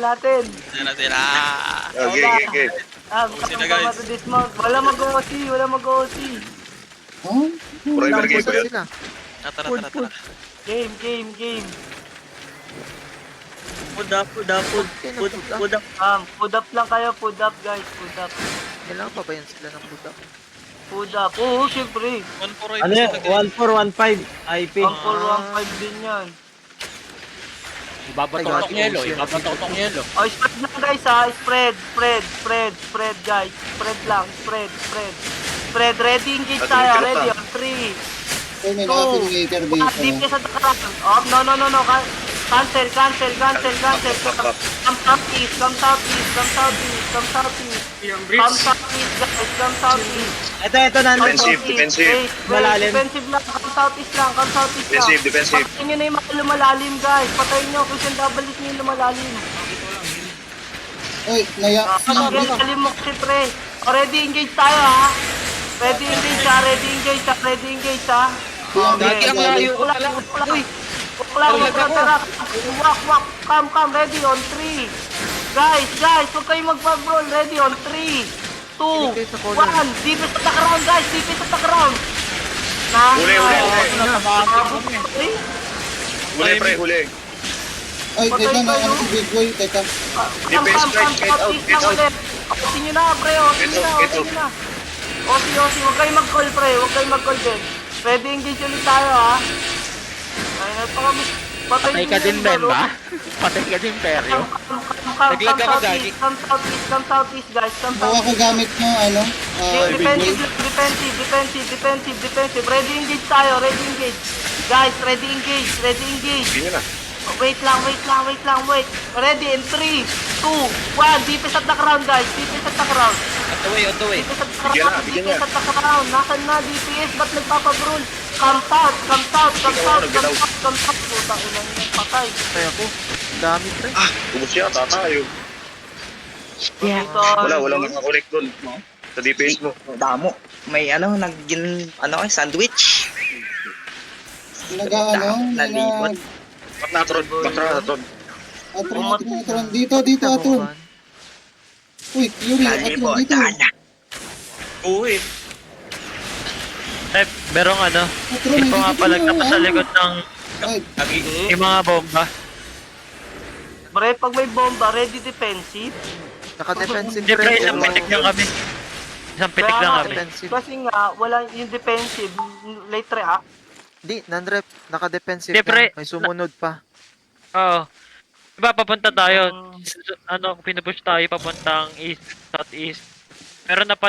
natin. Sila sila. Okay. Sila, guys. Dismount. Wala mag-OC, wala mag-OC. Oh? Forever game ba Saan yun? sila? Tara. Game. Food up. Food up lang kayo, food up guys, food up. Kailangan pa ba yan sila ng budak? Food up. Oo, syempre. 1-4 Ano yan? 1415 IP. 1415 din yan. Ibabato ko yelo, Ibabato tong yelo. Oh, spread lang guys ha. Spread guys. Spread lang. Spread. Ready, engage tayo. Ready on 3. Oh, may naka-filmmaker dito. Deep sa takarang. Oh, no. Cancel. Come southeast. Come southeast, guys. Ito na. Defensive. Malalim. Defensive lang. Come southeast lang. Defensive. Patayin nyo na yung mga lumalalim, guys. Patayin nyo. Kung siyang double hit nyo yung lumalalim. Oy, naya. Lalim mo kasi, pre. Oh, ready, engage tayo, ha? Ready, engage, ha? Gagi ang layo. Tara. Walk. Come, ready on 3. Guys, huwag kayong magpa-brawl. Ready on 3, 2, 1. Deep sa ground, guys. Huli. Huli. Ay, teka na. Ano si Big Boy? Teka. Defense strike, get out. Osin nyo na, pre. Osin nyo na. Osi. Huwag kayong mag-call, pre. din. Ready, engage ulit tayo, ha? Ay, napakami. Patay ka din, Ben, ba? Patay ka din, Peryo. Naglag ako, Gagi. Come southeast, guys. Bawa ko gamit nyo, ano? Defensive. Ready, engage tayo. Guys, ready, engage. Hindi na. Wait lang. Ready, in 3, 2, 1. Deepest at the ground, guys. On the way. Bigyan niya. Nasaan na, DPS? Ba't nagpapabrol? Come south. Putang ina niya, patay. Patay ako. Dami, pre. Ubus yata tayo. Walang makakulik doon. Sa DPS mo. Damo. May sandwich. Nalibot. Patratron. Atron. Dito, Atron. Uy, Yuri, Atron, dito. Uy. Merong Atron, tipo nga palag na sa likod ng Ay, yung mga bomba. Pre, pag may bomba, ready defensive. Naka-defensive, Hindi, pre, pre. isang pitik lang kami. Defensive. Kasi nga, wala yung defensive, late react. Di, non-rep. Naka-defensive Hindi, pre. ka. May sumunod pa. Oo. Diba, papunta tayo. Pinupush tayo papuntang east, southeast. Meron na